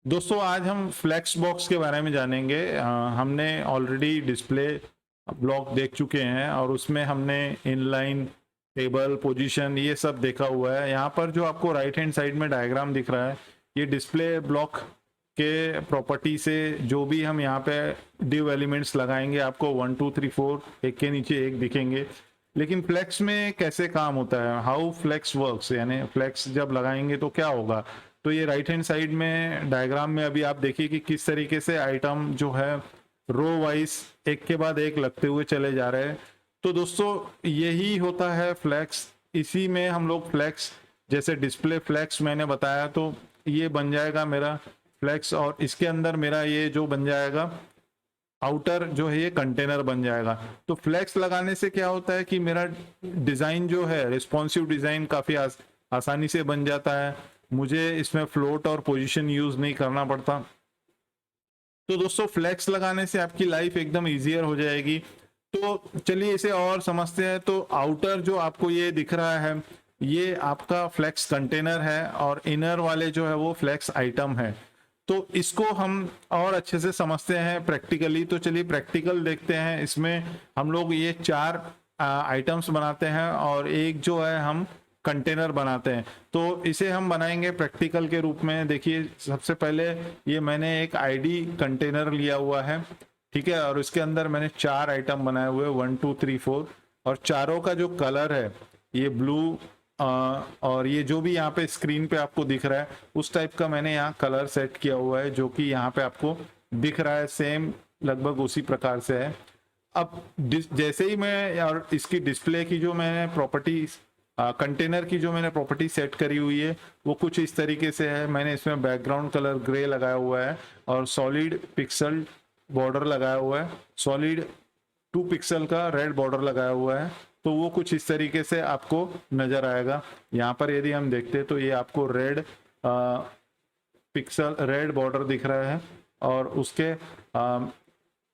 दोस्तों आज हम फ्लेक्स बॉक्स के बारे में जानेंगे। हमने ऑलरेडी डिस्प्ले ब्लॉक देख चुके हैं और उसमें हमने इनलाइन टेबल पोजीशन ये सब देखा हुआ है। यहाँ पर जो आपको राइट हैंड साइड में डायग्राम दिख रहा है ये डिस्प्ले ब्लॉक के प्रॉपर्टी से जो भी हम यहाँ पे डिव एलिमेंट्स लगाएंगे आपको 1 2 3 4 एक के नीचे एक दिखेंगे। लेकिन फ्लेक्स में कैसे काम होता है, हाउ फ्लेक्स वर्क्स, यानी फ्लेक्स जब लगाएंगे तो क्या होगा। तो ये राइट हैंड साइड में डायग्राम में अभी आप देखिए कि किस तरीके से आइटम जो है रो वाइज एक के बाद एक लगते हुए चले जा रहे हैं। तो दोस्तों यही होता है फ्लेक्स। इसी में हम लोग फ्लेक्स जैसे डिस्प्ले फ्लेक्स मैंने बताया, तो ये बन जाएगा मेरा फ्लेक्स और इसके अंदर मेरा ये जो बन जाएगा आउटर जो है ये कंटेनर बन जाएगा। तो फ्लेक्स लगाने से क्या होता है कि मेरा डिजाइन जो है रिस्पॉन्सिव डिजाइन काफी आसानी से बन जाता है, मुझे इसमें फ्लोट और पोजीशन यूज नहीं करना पड़ता। तो दोस्तों फ्लेक्स लगाने से आपकी लाइफ एकदम इजियर हो जाएगी। तो चलिए इसे और समझते हैं। तो आउटर जो आपको ये दिख रहा है ये आपका फ्लेक्स कंटेनर है और इनर वाले जो है वो फ्लेक्स आइटम है। तो इसको हम और अच्छे से समझते हैं प्रैक्टिकली। तो चलिए प्रैक्टिकल देखते हैं। इसमें हम लोग ये 4 आइटम्स बनाते हैं और एक जो है हम कंटेनर बनाते हैं। तो इसे हम बनाएंगे प्रैक्टिकल के रूप में। देखिए सबसे पहले ये मैंने एक आईडी कंटेनर लिया हुआ है, ठीक है, और इसके अंदर मैंने 4 आइटम बनाए हुए 1 2 3 4 और चारों का जो कलर है ये ब्लू और ये जो भी यहाँ पे स्क्रीन पे आपको दिख रहा है उस टाइप का मैंने यहाँ कलर सेट किया हुआ है जो कि यहाँ पे आपको दिख रहा है, सेम लगभग उसी प्रकार से है। अब जैसे ही मैं और इसकी डिस्प्ले की जो मैंने प्रॉपर्टी कंटेनर की जो मैंने प्रॉपर्टी सेट करी हुई है वो कुछ इस तरीके से है। मैंने इसमें बैकग्राउंड कलर ग्रे लगाया हुआ है और सॉलिड पिक्सल बॉर्डर लगाया हुआ है, सॉलिड 2 पिक्सल का रेड बॉर्डर लगाया हुआ है। तो वो कुछ इस तरीके से आपको नजर आएगा। यहाँ पर यदि हम देखते हैं तो ये आपको रेड पिक्सल रेड बॉर्डर दिख रहा है और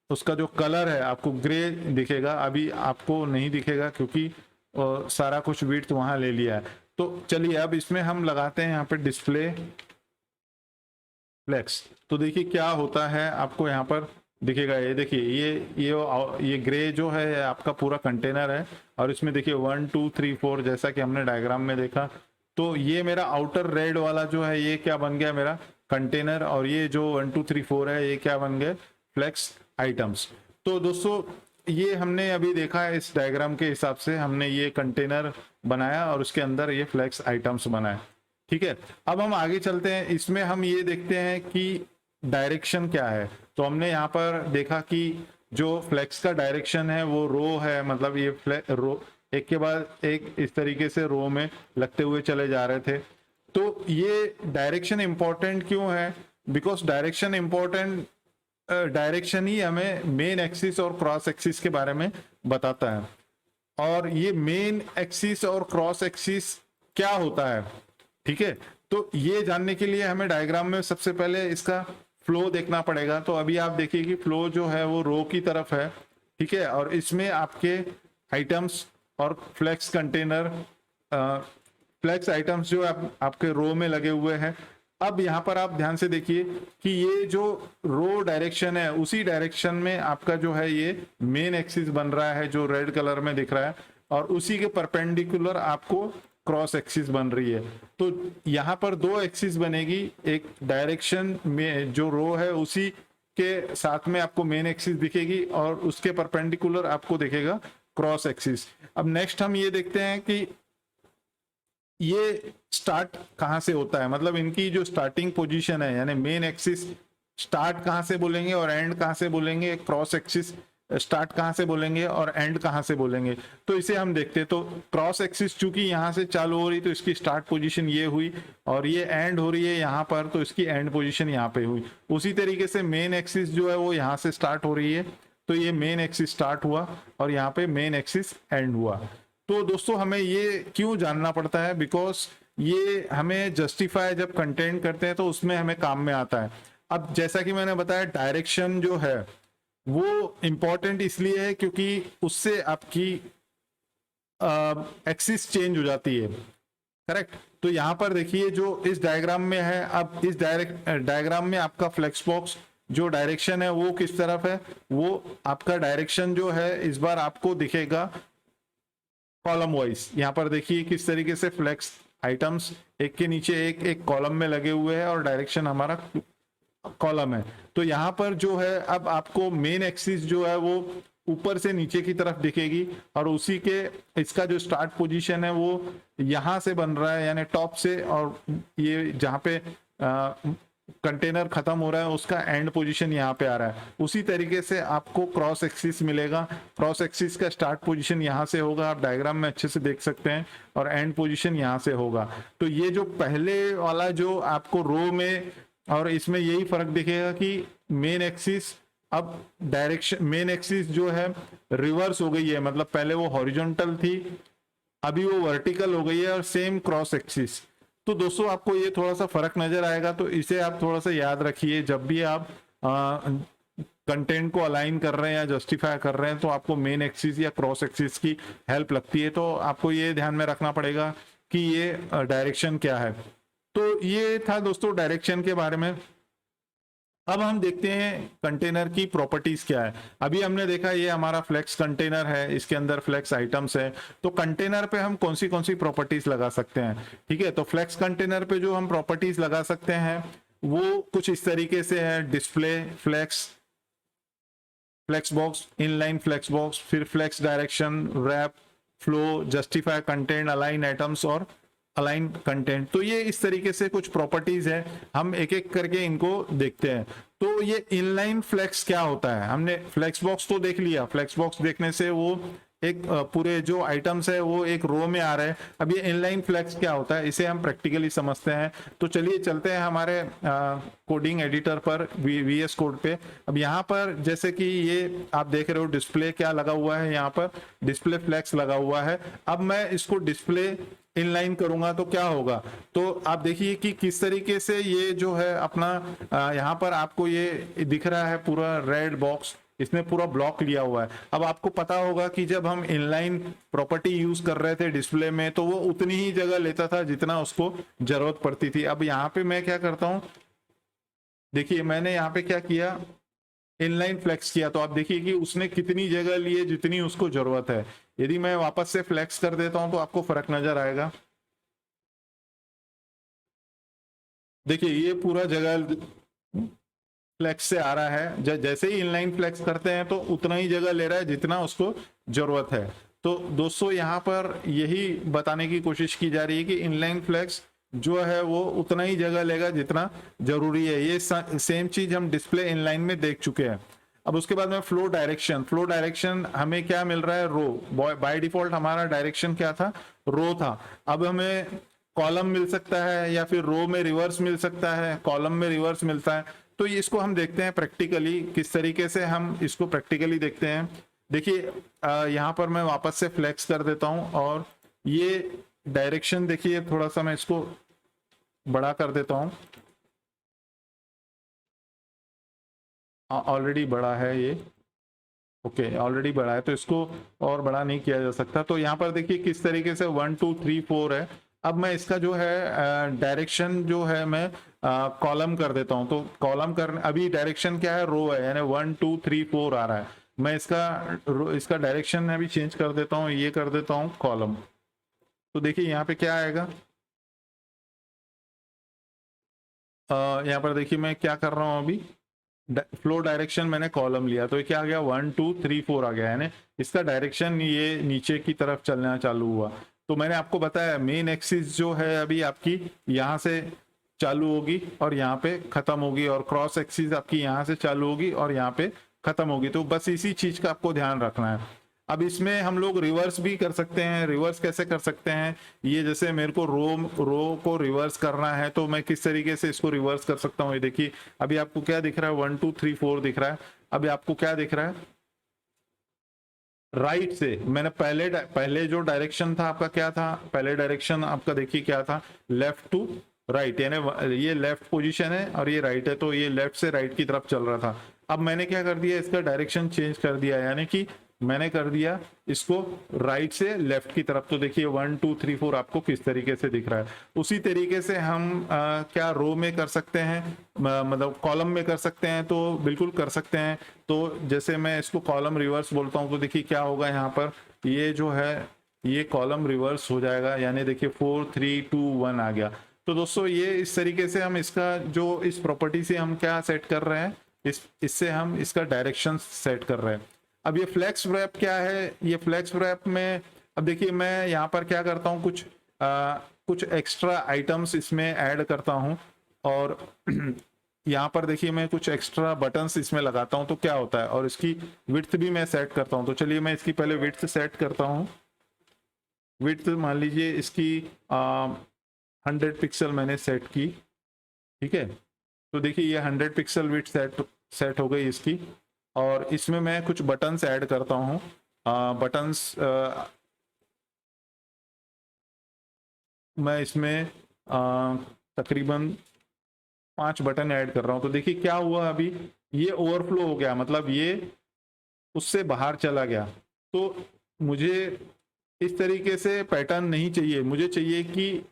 उसका जो कलर है आपको ग्रे दिखेगा। अभी आपको नहीं दिखेगा क्योंकि सारा कुछ विड्थ वहां ले लिया है। तो चलिए अब इसमें हम लगाते हैं यहाँ पे डिस्प्ले फ्लेक्स। तो देखिए क्या होता है आपको यहाँ पर दिखेगा। ये देखिए ये ग्रे जो है आपका पूरा कंटेनर है और इसमें देखिए 1 2 3 4 जैसा कि हमने डायग्राम में देखा। तो ये मेरा आउटर रेड वाला जो है ये क्या बन गया मेरा कंटेनर और ये जो 1 2 3 4 है ये क्या बन गए फ्लेक्स आइटम्स। तो दोस्तों ये हमने अभी देखा है इस डायग्राम के हिसाब से हमने ये कंटेनर बनाया और उसके अंदर ये फ्लेक्स आइटम्स बनाए, ठीक है। अब हम आगे चलते हैं। इसमें हम ये देखते हैं कि डायरेक्शन क्या है। तो हमने यहाँ पर देखा कि जो फ्लेक्स का डायरेक्शन है वो रो है, मतलब ये रो एक के बाद एक इस तरीके से रो में लगते हुए चले जा रहे थे। तो ये डायरेक्शन इंपॉर्टेंट क्यों है? बिकॉज डायरेक्शन इंपॉर्टेंट, डायरेक्शन ही हमें मेन एक्सिस और क्रॉस एक्सिस के बारे में बताता है। और ये मेन एक्सिस और क्रॉस एक्सिस क्या होता है, ठीक है। तो ये जानने के लिए हमें डायग्राम में सबसे पहले इसका फ्लो देखना पड़ेगा। तो अभी आप देखिए कि फ्लो जो है वो रो की तरफ है, ठीक है, और इसमें आपके आइटम्स और फ्लेक्स कंटेनर फ्लेक्स आइटम्स जो आपके रो में लगे हुए हैं। अब यहाँ पर आप ध्यान से देखिए कि ये जो रो डायरेक्शन है उसी डायरेक्शन में आपका जो है ये मेन एक्सिस बन रहा है जो रेड कलर में दिख रहा है और उसी के परपेंडिकुलर आपको क्रॉस एक्सिस बन रही है। तो यहाँ पर 2 एक्सिस बनेगी, एक डायरेक्शन में जो रो है उसी के साथ में आपको मेन एक्सिस दिखेगी और उसके परपेंडिकुलर आपको दिखेगा क्रॉस एक्सिस। अब नेक्स्ट हम ये देखते हैं कि ये स्टार्ट कहां से होता है, मतलब इनकी जो स्टार्टिंग पोजीशन है यानी मेन एक्सिस स्टार्ट कहां से बोलेंगे और एंड कहां से बोलेंगे, क्रॉस एक्सिस स्टार्ट कहां से बोलेंगे और एंड कहां से बोलेंगे। तो इसे हम देखते हैं। तो क्रॉस एक्सिस चूंकि यहां से चालू हो रही तो इसकी स्टार्ट पोजीशन ये हुई और ये एंड हो रही है यहाँ पर तो इसकी एंड पोजीशन यहाँ पे हुई। उसी तरीके से मेन एक्सिस जो है वो यहाँ से स्टार्ट हो रही है तो ये मेन एक्सिस स्टार्ट हुआ और यहाँ पे मेन एक्सिस एंड हुआ। तो दोस्तों हमें ये क्यों जानना पड़ता है? बिकॉज ये हमें जस्टिफाई जब कंटेंट करते हैं तो उसमें हमें काम में आता है। अब जैसा कि मैंने बताया डायरेक्शन जो है वो इंपॉर्टेंट इसलिए है क्योंकि उससे आपकी एक्सिस चेंज हो जाती है, करेक्ट। तो यहाँ पर देखिए जो इस डायग्राम में है, अब इस डायग्राम में आपका फ्लेक्स बॉक्स जो डायरेक्शन है वो किस तरफ है, वो आपका डायरेक्शन जो है इस बार आपको दिखेगा कॉलम वाइज। यहाँ पर देखिए किस तरीके से फ्लेक्स आइटम्स एक के नीचे एक एक कॉलम में लगे हुए हैं और डायरेक्शन हमारा कॉलम है। तो यहाँ पर जो है अब आपको मेन एक्सिस जो है वो ऊपर से नीचे की तरफ दिखेगी और उसी के इसका जो स्टार्ट पोजीशन है वो यहाँ से बन रहा है यानी टॉप से, और ये जहाँ पे कंटेनर खत्म हो रहा है उसका एंड पोजीशन यहाँ पे आ रहा है। उसी तरीके से आपको क्रॉस एक्सिस मिलेगा, क्रॉस एक्सिस का स्टार्ट पोजीशन यहाँ से होगा, आप डायग्राम में अच्छे से देख सकते हैं, और एंड पोजीशन यहाँ से होगा। तो ये जो पहले वाला जो आपको रो में और इसमें यही फर्क दिखेगा कि मेन एक्सिस अब डायरेक्शन, मेन एक्सिस जो है रिवर्स हो गई है, मतलब पहले वो हॉरिजॉन्टल थी अभी वो वर्टिकल हो गई है, और सेम क्रॉस एक्सिस। तो दोस्तों आपको ये थोड़ा सा फर्क नजर आएगा, तो इसे आप थोड़ा सा याद रखिए जब भी आप कंटेंट को अलाइन कर रहे हैं या जस्टिफाई कर रहे हैं, तो आपको मेन एक्सिस या क्रॉस एक्सिस की हेल्प लगती है। तो आपको ये ध्यान में रखना पड़ेगा कि ये डायरेक्शन क्या है। तो ये था दोस्तों डायरेक्शन के बारे में। अब हम देखते हैं कंटेनर की प्रॉपर्टीज क्या है। अभी हमने देखा ये हमारा फ्लेक्स कंटेनर है, इसके अंदर फ्लेक्स आइटम्स है। तो कंटेनर पे हम कौन सी प्रॉपर्टीज लगा सकते हैं, ठीक है। तो फ्लेक्स कंटेनर पे जो हम प्रॉपर्टीज लगा सकते हैं वो कुछ इस तरीके से है, display flex, flex box, inline flex box, फिर flex direction, wrap, flow, justify content, align items और अलाइन कंटेंट। तो ये इस तरीके से कुछ प्रॉपर्टीज है, हम एक एक करके इनको देखते हैं। तो ये इनलाइन फ्लेक्स क्या होता है, हमने फ्लेक्स बॉक्स तो देख लिया, फ्लेक्स बॉक्स देखने से वो एक पूरे जो आइटम्स है वो एक रो में आ रहे हैं। अब ये इनलाइन फ्लेक्स क्या होता है इसे हम प्रैक्टिकली समझते हैं। तो चलिए चलते हैं हमारे कोडिंग एडिटर पर, VS कोड पे। अब यहाँ पर जैसे कि ये आप देख रहे हो डिस्प्ले क्या लगा हुआ है, यहाँ पर डिस्प्ले फ्लेक्स लगा हुआ है। अब मैं इसको डिस्प्ले इनलाइन करूंगा तो क्या होगा, तो आप देखिए कि किस तरीके से ये जो है अपना यहाँ पर आपको ये दिख रहा है पूरा रेड बॉक्स, इसने पूरा ब्लॉक लिया हुआ है। अब आपको पता होगा कि जब हम इनलाइन प्रॉपर्टी यूज कर रहे थे डिस्प्ले में तो वो उतनी ही जगह लेता था जितना उसको जरूरत पड़ती थी। अब यहाँ पे मैं क्या करता हूँ, देखिए मैंने यहाँ पे क्या किया, इनलाइन फ्लेक्स किया, तो आप देखिए कि उसने कितनी जगह ली है जितनी उसको जरूरत है। यदि मैं वापस से फ्लेक्स कर देता हूं तो आपको फर्क नजर आएगा। देखिए ये पूरा जगह फ्लेक्स से आ रहा है, जैसे ही इनलाइन फ्लेक्स करते हैं तो उतना ही जगह ले रहा है जितना उसको जरूरत है। तो दोस्तों यहाँ पर यही बताने की कोशिश की जा रही है कि इनलाइन फ्लेक्स जो है वो उतना ही जगह लेगा जितना जरूरी है। ये सेम चीज हम डिस्प्ले इनलाइन में देख चुके हैं। अब उसके बाद में फ्लो डायरेक्शन, फ्लो डायरेक्शन हमें क्या मिल रहा है, रो। बाय डिफॉल्ट हमारा डायरेक्शन क्या था, रो था। अब हमें कॉलम मिल सकता है या फिर रो में रिवर्स मिल सकता है, कॉलम में रिवर्स मिलता है। तो इसको हम देखते हैं प्रैक्टिकली, किस तरीके से हम इसको प्रैक्टिकली देखते हैं। देखिए यहाँ पर मैं वापस से फ्लेक्स कर देता हूँ और ये डायरेक्शन देखिए, थोड़ा सा मैं इसको बड़ा कर देता हूँ, ऑलरेडी बड़ा है ये, ओके ऑलरेडी बड़ा है तो इसको और बड़ा नहीं किया जा सकता। तो यहाँ पर देखिए किस तरीके से 1 2 3 4 है। अब मैं इसका जो है डायरेक्शन जो है मैं कॉलम कर देता हूँ। तो कॉलम कर, अभी डायरेक्शन क्या है, रो है, यानी 1 2 3 4 आ रहा है। मैं इसका डायरेक्शन में अभी चेंज कर देता हूँ, ये कर देता हूँ कॉलम। तो देखिए यहाँ पे क्या आएगा, यहाँ पर देखिए मैं क्या कर रहा हूँ अभी, फ्लो डायरेक्शन मैंने कॉलम लिया तो ये क्या आ गया, 1 2 3 4 आ गया, यानी इसका डायरेक्शन ये नीचे की तरफ चलना चालू हुआ। तो मैंने आपको बताया मेन एक्सिस जो है अभी आपकी यहाँ से चालू होगी और यहाँ पे खत्म होगी, और क्रॉस एक्सिस आपकी यहाँ से चालू होगी और यहाँ पे खत्म होगी। तो बस इसी चीज का आपको ध्यान रखना है। अब इसमें हम लोग रिवर्स भी कर सकते हैं। रिवर्स कैसे कर सकते हैं, ये जैसे मेरे को रो को रिवर्स करना है तो मैं किस तरीके से इसको रिवर्स कर सकता हूँ। ये देखिए अभी आपको क्या दिख रहा है, 1 2 3 4 दिख रहा है। अभी आपको क्या दिख रहा है, राइट से मैंने पहले जो डायरेक्शन था आपका क्या था, पहले डायरेक्शन आपका देखिए क्या था, लेफ्ट टू राइट, यानी ये लेफ्ट पोजीशन है और ये राइट है, तो ये लेफ्ट से राइट की तरफ चल रहा था। अब मैंने क्या कर दिया, इसका डायरेक्शन चेंज कर दिया, यानी कि मैंने कर दिया इसको राइट से लेफ्ट की तरफ। तो देखिए 1 2 3 4 आपको किस तरीके से दिख रहा है। उसी तरीके से हम क्या रो में कर सकते हैं, मतलब कॉलम में कर सकते हैं, तो बिल्कुल कर सकते हैं। तो जैसे मैं इसको कॉलम रिवर्स बोलता हूँ, तो देखिए क्या होगा यहाँ पर, ये जो है ये कॉलम रिवर्स हो जाएगा, यानी देखिए 4 3 2 1 आ गया। तो दोस्तों ये इस तरीके से हम इसका जो इस प्रॉपर्टी से हम क्या सेट कर रहे हैं, इससे हम इसका डायरेक्शन सेट कर रहे हैं। अब ये फ्लेक्स रैप क्या है, ये फ्लेक्स रैप में अब देखिए मैं यहाँ पर क्या करता हूँ, कुछ एक्स्ट्रा आइटम्स इसमें ऐड करता हूँ, और यहाँ पर देखिए मैं कुछ एक्स्ट्रा बटन्स इसमें लगाता हूँ, तो क्या होता है, और इसकी विड्थ भी मैं सेट करता हूँ। तो चलिए मैं इसकी पहले विड्थ सेट करता हूँ। विड्थ मान लीजिए इसकी 100 पिक्सल मैंने सेट की, ठीक है। तो देखिए ये 100 पिक्सल विड्थ सेट हो गई इसकी, और इसमें मैं कुछ बटन्स ऐड करता हूँ। बटन्स मैं इसमें तकरीबन 5 बटन ऐड कर रहा हूँ। तो देखिए क्या हुआ, अभी ये ओवरफ्लो हो गया, मतलब ये उससे बाहर चला गया। तो मुझे इस तरीके से पैटर्न नहीं चाहिए, मुझे चाहिए कि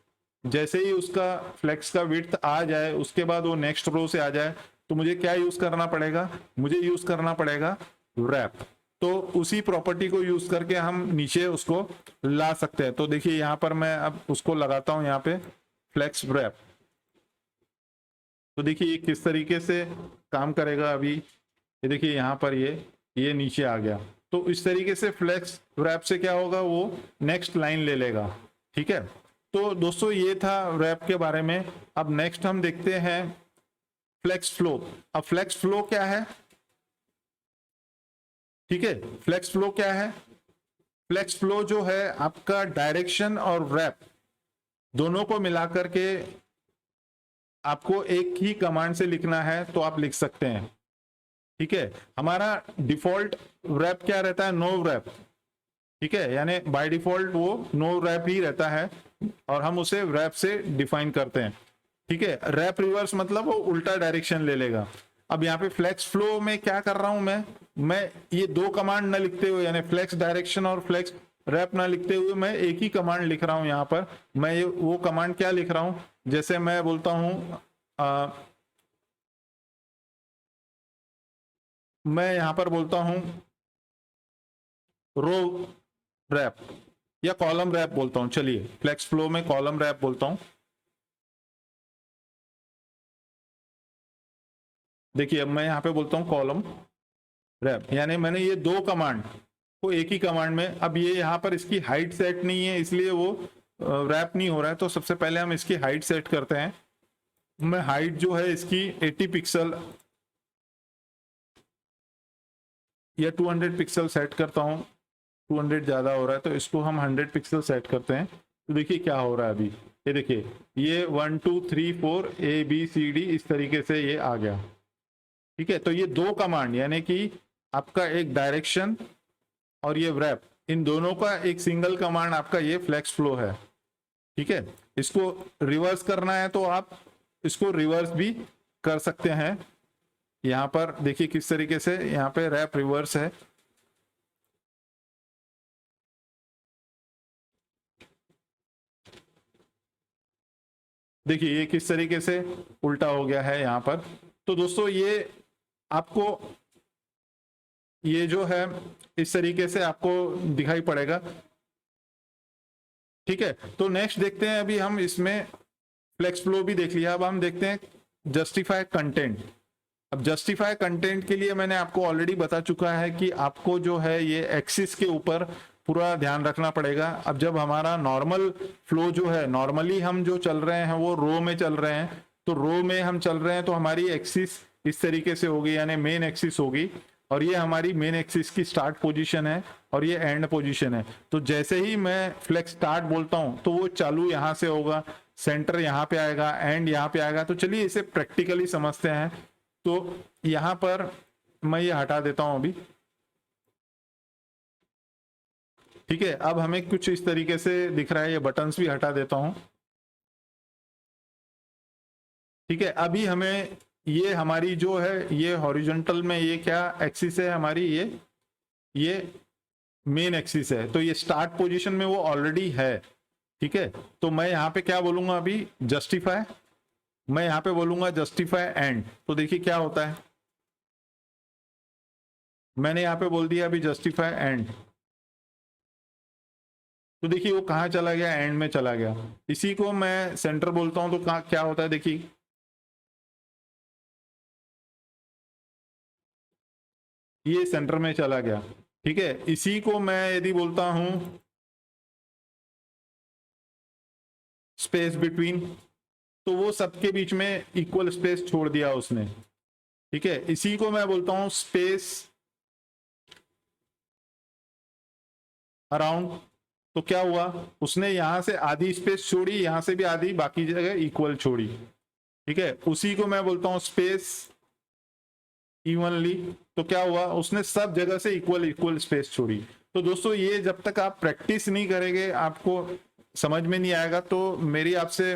जैसे ही उसका फ्लेक्स का विड्थ आ जाए उसके बाद वो नेक्स्ट रो से आ जाए। तो मुझे क्या यूज करना पड़ेगा, मुझे यूज करना पड़ेगा रैप। तो उसी प्रॉपर्टी को यूज करके हम नीचे उसको ला सकते हैं। तो देखिए यहाँ पर मैं अब उसको लगाता हूँ यहाँ पे फ्लेक्स रैप। तो देखिए ये किस तरीके से काम करेगा। अभी ये देखिए यहाँ पर ये नीचे आ गया। तो इस तरीके से फ्लेक्स रैप से क्या होगा, वो नेक्स्ट लाइन ले लेगा, ठीक है। तो दोस्तों ये था रैप के बारे में। अब नेक्स्ट हम देखते हैं फ्लेक्स फ्लो। अब फ्लेक्स फ्लो क्या है, ठीक है। फ्लेक्स फ्लो क्या है, फ्लेक्स फ्लो जो है आपका डायरेक्शन और रैप दोनों को मिलाकर के आपको एक ही कमांड से लिखना है तो आप लिख सकते हैं, ठीक है। हमारा डिफॉल्ट रैप क्या रहता है, नो रैप, ठीक है। यानी बाय डिफॉल्ट वो नो रैप ही रहता है, और हम उसे रैप से डिफाइन करते हैं, ठीक है। रैप रिवर्स मतलब वो उल्टा डायरेक्शन ले लेगा। अब यहाँ पे फ्लेक्स फ्लो में क्या कर रहा हूं मैं ये दो कमांड ना लिखते हुए, यानी फ्लेक्स डायरेक्शन और फ्लेक्स रैप ना लिखते हुए मैं एक ही कमांड लिख रहा हूं। यहाँ पर मैं ये वो कमांड क्या लिख रहा हूं, जैसे मैं बोलता हूं मैं यहाँ पर बोलता हूं रो रैप या कॉलम रैप बोलता हूं। चलिए फ्लेक्स फ्लो में कॉलम रैप बोलता हूं। देखिए अब मैं यहाँ पे बोलता हूँ कॉलम रैप, यानी मैंने ये दो कमांड को एक ही कमांड में। अब ये यहाँ पर इसकी हाइट सेट नहीं है, इसलिए वो रैप नहीं हो रहा है। तो सबसे पहले हम इसकी हाइट सेट करते हैं। मैं हाइट जो है इसकी 80 पिक्सल या 200 पिक्सल सेट करता हूँ। 200 ज़्यादा हो रहा है, तो इसको हम 100 पिक्सल सेट करते हैं। तो देखिए क्या हो रहा है, अभी ये देखिए ये 1 2 3 4 ABCD इस तरीके से ये आ गया, ठीक है। तो ये दो कमांड, यानी कि आपका एक डायरेक्शन और ये रैप, इन दोनों का एक सिंगल कमांड आपका ये फ्लेक्स फ्लो है, ठीक है। इसको रिवर्स करना है तो आप इसको रिवर्स भी कर सकते हैं। यहाँ पर देखिए किस तरीके से यहाँ पे रैप रिवर्स है। देखिए ये किस तरीके से उल्टा हो गया है यहाँ पर। तो दोस्तों ये आपको ये जो है इस तरीके से आपको दिखाई पड़ेगा, ठीक है। तो नेक्स्ट देखते हैं, अभी हम इसमें फ्लेक्स फ्लो भी देख लिया, अब हम देखते हैं जस्टिफाई कंटेंट। अब जस्टिफाई कंटेंट के लिए मैंने आपको ऑलरेडी बता चुका है कि आपको जो है ये एक्सिस के ऊपर पूरा ध्यान रखना पड़ेगा। अब जब हमारा नॉर्मल फ्लो जो है, नॉर्मली हम जो चल रहे हैं वो रो में चल रहे हैं, तो रो में हम चल रहे हैं तो हमारी एक्सिस इस तरीके से होगी, यानी मेन एक्सिस होगी, और ये हमारी मेन एक्सिस की स्टार्ट पोजीशन है और ये एंड पोजीशन है। तो जैसे ही मैं फ्लेक्स स्टार्ट बोलता हूं तो वो चालू यहां से होगा, सेंटर यहाँ पे आएगा, एंड यहाँ पे आएगा। तो चलिए इसे प्रैक्टिकली समझते हैं। तो यहां पर मैं ये हटा देता हूं अभी, ठीक है। अब हमें कुछ इस तरीके से दिख रहा है, ये बटन्स भी हटा देता हूं, ठीक है। अभी हमें ये हमारी जो है ये हॉरिजॉन्टल में ये क्या एक्सिस है हमारी, ये मेन एक्सिस है, तो ये स्टार्ट पोजीशन में वो ऑलरेडी है। ठीक है, तो मैं यहाँ पे क्या बोलूंगा अभी, जस्टिफाई, मैं यहाँ पे बोलूंगा जस्टिफाई एंड। तो देखिए क्या होता है, मैंने यहाँ पे बोल दिया अभी जस्टिफाई एंड, तो देखिए वो कहाँ चला गया, एंड में चला गया। इसी को मैं सेंटर बोलता हूं, तो कहाँ क्या होता है देखिए, ये सेंटर में चला गया। ठीक है, इसी को मैं यदि बोलता हूं स्पेस बिटवीन, तो वो सबके बीच में इक्वल स्पेस छोड़ दिया उसने। ठीक है, इसी को मैं बोलता हूं स्पेस अराउंड। तो क्या हुआ, उसने यहां से आधी स्पेस छोड़ी, यहां से भी आधी, बाकी जगह इक्वल छोड़ी। ठीक है, उसी को मैं बोलता हूं स्पेस इवनली। तो क्या हुआ, उसने सब जगह से इक्वल इक्वल स्पेस छोड़ी। तो दोस्तों ये जब तक आप प्रैक्टिस नहीं करेंगे आपको समझ में नहीं आएगा। तो मेरी आपसे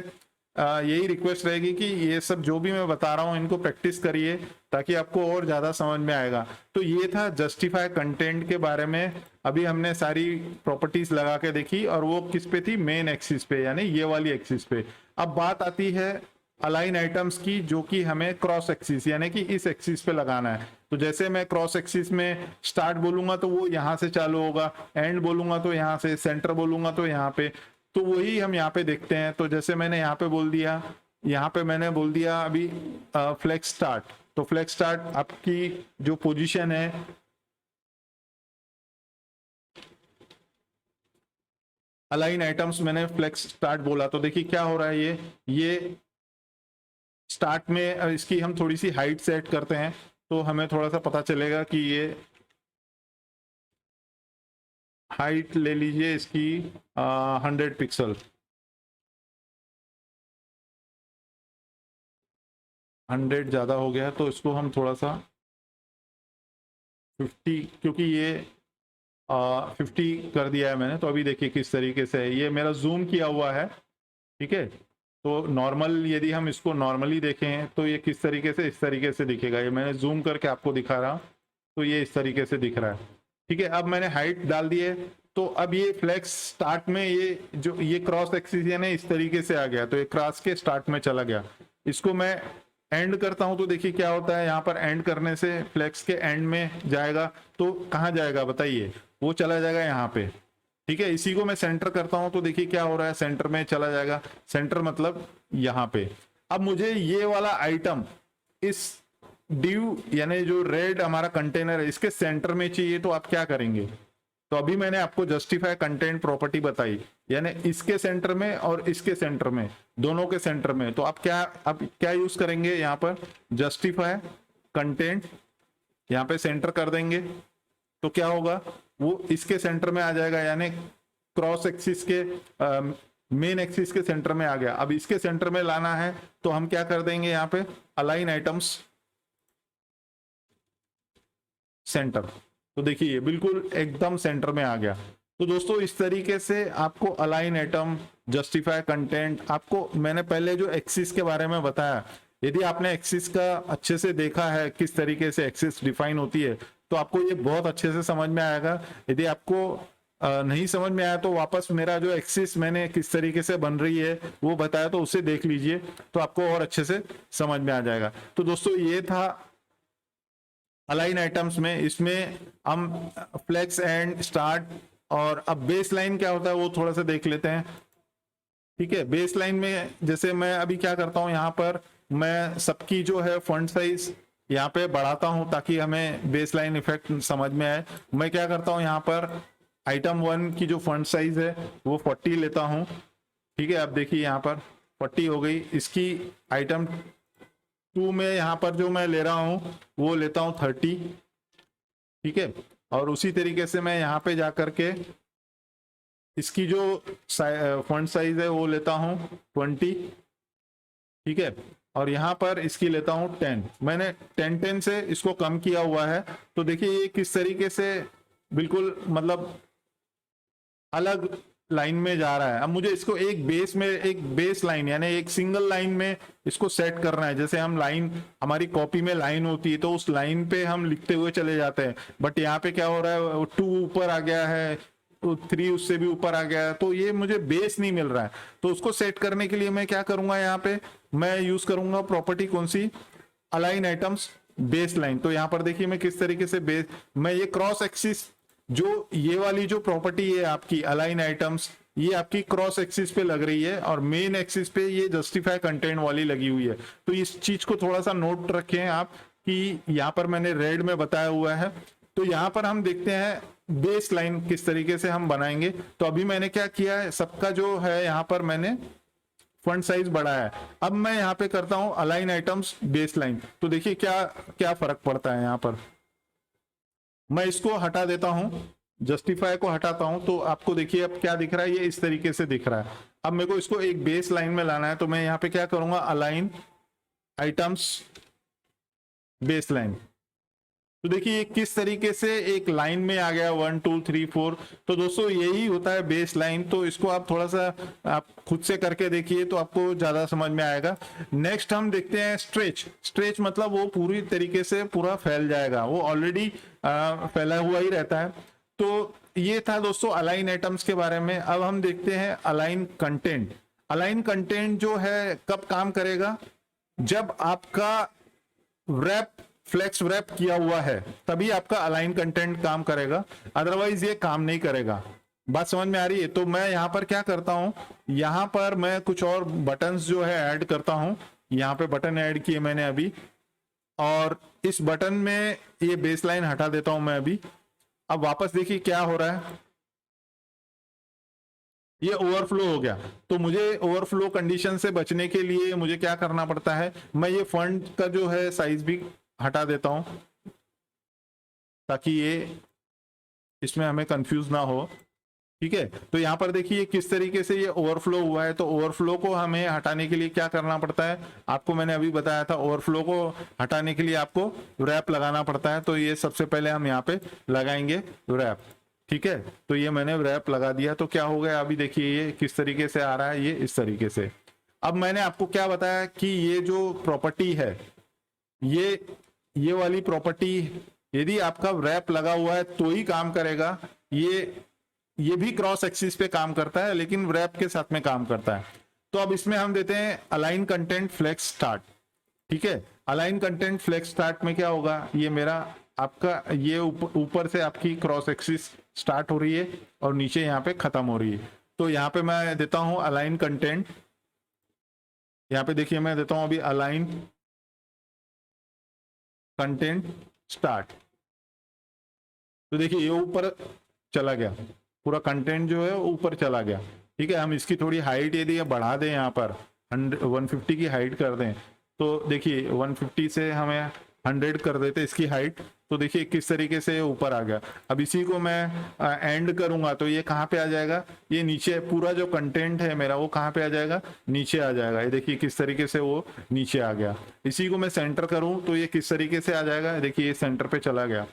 यही रिक्वेस्ट रहेगी कि ये सब जो भी मैं बता रहा हूँ इनको प्रैक्टिस करिए, ताकि आपको और ज्यादा समझ में आएगा। तो ये था जस्टिफाई कंटेंट के बारे में। अभी हमने सारी प्रॉपर्टीज लगा के देखी, और वो किस पे थी, मेन एक्सिस पे, यानी ये वाली एक्सिस पे। अब बात आती है अलाइन आइटम्स की, जो कि हमें क्रॉस एक्सिस यानी कि इस एक्सिस पे लगाना है। तो जैसे मैं क्रॉस एक्सिस में स्टार्ट बोलूंगा तो वो यहां से चालू होगा, एंड बोलूंगा तो यहां से, सेंटर बोलूंगा तो यहाँ पे। तो वही हम यहाँ पे देखते हैं। तो जैसे मैंने यहाँ पे बोल दिया, यहाँ पे मैंने बोल दिया अभी फ्लेक्स स्टार्ट। तो फ्लेक्स स्टार्ट आपकी जो पोजीशन है, अलाइन आइटम्स मैंने फ्लेक्स स्टार्ट बोला, तो देखिए क्या हो रहा है, ये स्टार्ट में इसकी हम थोड़ी सी हाइट सेट करते हैं, तो हमें थोड़ा सा पता चलेगा कि ये हाइट ले लीजिए इसकी 100 पिक्सल, 100 ज़्यादा हो गया है, तो इसको हम थोड़ा सा 50, क्योंकि ये 50 कर दिया है मैंने। तो अभी देखिए किस तरीके से है, ये मेरा जूम किया हुआ है। ठीक है, तो नॉर्मल यदि हम इसको नॉर्मली देखें तो ये किस तरीके से, इस तरीके से दिखेगा। ये मैंने जूम करके आपको दिखा रहा, तो ये इस तरीके से दिख रहा है। ठीक है, अब मैंने हाइट डाल दी है। तो अब ये फ्लेक्स स्टार्ट में ये जो ये क्रॉस एक्सिस है इस तरीके से आ गया, तो ये क्रॉस के स्टार्ट में चला गया। इसको मैं एंड करता हूं, तो देखिए क्या होता है, यहाँ पर एंड करने से फ्लेक्स के एंड में जाएगा। तो कहाँ जाएगा बताइए, वो चला जाएगा यहाँ पे। ठीक है, इसी को मैं सेंटर करता हूं, तो देखिए क्या हो रहा है, सेंटर में चला जाएगा। सेंटर मतलब यहाँ पे। अब मुझे ये वाला आइटम इस ड्यू यानी जो रेड हमारा कंटेनर है इसके सेंटर में चाहिए, तो आप क्या करेंगे। तो अभी मैंने आपको जस्टिफाई कंटेंट प्रॉपर्टी बताई, यानी इसके सेंटर में और इसके सेंटर में, दोनों के सेंटर में। तो आप क्या यूज करेंगे, यहाँ पर जस्टिफाई कंटेंट, यहाँ पे सेंटर कर देंगे। तो क्या होगा, वो इसके सेंटर में आ जाएगा, यानी क्रॉस एक्सिस के मेन एक्सिस के सेंटर में आ गया। अब इसके सेंटर में लाना है, तो हम क्या कर देंगे, यहाँ पे अलाइन आइटम्स सेंटर। तो देखिए बिल्कुल एकदम सेंटर में आ गया। तो दोस्तों इस तरीके से आपको अलाइन आइटम, जस्टिफाई कंटेंट, आपको मैंने पहले जो एक्सिस के बारे में बताया, यदि आपने एक्सिस का अच्छे से देखा है किस तरीके से एक्सिस डिफाइन होती है, तो आपको ये बहुत अच्छे से समझ में आएगा। यदि आपको नहीं समझ में आया तो वापस मेरा जो एक्सिस मैंने किस तरीके से बन रही है वो बताया, तो उसे देख लीजिए, तो आपको और अच्छे से समझ में आ जाएगा। तो दोस्तों ये था अलाइन आइटम्स में। इसमें हम फ्लेक्स एंड स्टार्ट, और अब बेस लाइन क्या होता है वो थोड़ा सा देख लेते हैं। ठीक है, बेस लाइन में जैसे मैं अभी क्या करता हूं, यहाँ पर मैं सबकी जो है फॉन्ट साइज यहाँ पे बढ़ाता हूं, ताकि हमें बेस लाइन इफेक्ट समझ में आए। मैं क्या करता हूं, यहाँ पर आइटम 1 की जो फॉन्ट साइज है वो 40 लेता हूं। ठीक है, अब देखिए यहाँ पर 40 हो गई। इसकी आइटम 2 में यहाँ पर जो मैं ले रहा हूँ वो लेता हूँ 30। ठीक है, और उसी तरीके से मैं यहाँ पे जाकर के इसकी जो फॉन्ट साइज है वो लेता हूँ 20। ठीक है, और यहाँ पर इसकी लेता हूँ 10। मैंने 10 से इसको कम किया हुआ है। तो देखिए ये किस तरीके से बिल्कुल मतलब अलग लाइन में जा रहा है। अब मुझे इसको एक बेस में, एक बेस लाइन यानी एक सिंगल लाइन में इसको सेट करना है। जैसे हम लाइन, हमारी कॉपी में लाइन होती है तो उस लाइन पे हम लिखते हुए चले जाते हैं, बट यहाँ पे क्या हो रहा है, 2 ऊपर आ गया है, तो 3 उससे भी ऊपर आ गया है, तो ये मुझे बेस नहीं मिल रहा है। तो उसको सेट करने के लिए मैं क्या करूंगा, यहाँ पे मैं यूज करूंगा प्रॉपर्टी कौन सी, अलाइन आइटम्स बेस लाइन। तो यहाँ पर देखिए मैं किस तरीके से बेस, मैं ये क्रॉस एक्सिस, जो ये वाली जो प्रॉपर्टी है आपकी अलाइन आइटम्स, ये आपकी क्रॉस एक्सिस पे लग रही है और मेन एक्सिस पे ये जस्टिफाई कंटेंट वाली लगी हुई है। तो इस चीज को थोड़ा सा नोट रखें आप कि यहाँ पर मैंने रेड में बताया हुआ है। तो यहाँ पर हम देखते हैं बेस लाइन किस तरीके से हम बनाएंगे। तो अभी मैंने क्या किया है, सबका जो है यहाँ पर मैंने फॉन्ट साइज बढ़ाया है। अब मैं यहाँ पे करता हूं अलाइन आइटम्स बेस लाइन। तो देखिए क्या क्या फर्क पड़ता है। यहाँ पर मैं इसको हटा देता हूं, जस्टिफाई को हटाता हूं, तो आपको देखिए अब क्या दिख रहा है, ये इस तरीके से दिख रहा है। अब मेरे को इसको एक बेस लाइन में लाना है, तो मैं यहाँ पे क्या करूंगा, अलाइन आइटम्स बेस लाइन। तो देखिए किस तरीके से एक लाइन में आ गया, 1 2 3 4। तो दोस्तों यही होता है बेस लाइन। तो इसको आप थोड़ा सा आप खुद से करके देखिए तो आपको ज्यादा समझ में आएगा। नेक्स्ट हम देखते हैं स्ट्रेच। स्ट्रेच मतलब वो पूरी तरीके से पूरा फैल जाएगा, वो ऑलरेडी फैला हुआ ही रहता है। तो ये था दोस्तों अलाइन आइटम्स के बारे में। अब हम देखते हैं अलाइन कंटेंट। अलाइन कंटेंट जो है कब काम करेगा, जब आपका रैप फ्लेक्स रैप किया हुआ है तभी आपका अलाइन कंटेंट काम करेगा, अदरवाइज ये काम नहीं करेगा। बात समझ में आ रही है। तो मैं यहाँ पर क्या करता हूँ, यहाँ पर मैं कुछ और बटन्स जो है ऐड करता हूँ। यहाँ पे बटन ऐड किए मैंने अभी, और इस बटन में ये बेस लाइन हटा देता हूं मैं अभी। अब वापस देखिए क्या हो रहा है, ये ओवरफ्लो हो गया। तो मुझे ओवरफ्लो कंडीशन से बचने के लिए मुझे क्या करना पड़ता है, मैं ये फॉन्ट का जो है साइज भी हटा देता हूं ताकि ये इसमें हमें कंफ्यूज ना हो। ठीक है, तो यहाँ पर देखिए किस तरीके से ये ओवरफ्लो हुआ है। तो ओवरफ्लो को हमें हटाने के लिए क्या करना पड़ता है, आपको मैंने अभी बताया था, ओवरफ्लो को हटाने के लिए आपको रैप लगाना पड़ता है। तो ये सबसे पहले हम यहाँ पे लगाएंगे रैप। ठीक है, तो ये मैंने रैप लगा दिया। तो क्या हो गया, अभी देखिए ये किस तरीके से आ रहा है, ये इस तरीके से। अब मैंने आपको क्या बताया कि ये जो प्रॉपर्टी है, ये वाली प्रॉपर्टी यदि आपका रैप लगा हुआ है तो ही काम करेगा। ये भी क्रॉस एक्सिस पे काम करता है लेकिन रैप के साथ में काम करता है। तो अब इसमें हम देते हैं अलाइन कंटेंट फ्लेक्स स्टार्ट। ठीक है, अलाइन कंटेंट फ्लेक्स स्टार्ट में क्या होगा, ये मेरा आपका ये ऊपर से आपकी क्रॉस एक्सिस स्टार्ट हो रही है और नीचे यहाँ पे खत्म हो रही है। तो यहाँ पे मैं देता हूं अलाइन कंटेंट। यहाँ पे देखिए मैं देता हूं अभी अलाइन कंटेंट स्टार्ट। तो देखिए ये ऊपर चला गया, पूरा कंटेंट जो है ऊपर चला गया। ठीक है, हम इसकी थोड़ी हाइट यदि बढ़ा दें, यहाँ पर 150 की हाइट कर दें, तो देखिए 150 से हमें 100 कर देते इसकी हाइट। तो देखिए किस तरीके से ऊपर आ गया। अब इसी को मैं एंड करूंगा तो ये कहाँ पे आ जाएगा, ये नीचे पूरा जो कंटेंट है मेरा वो कहाँ पे आ जाएगा, नीचे आ जाएगा। ये देखिए किस तरीके से वो नीचे आ गया। इसी को मैं सेंटर करूं तो ये किस तरीके से आ जाएगा, देखिए ये सेंटर पे चला गया।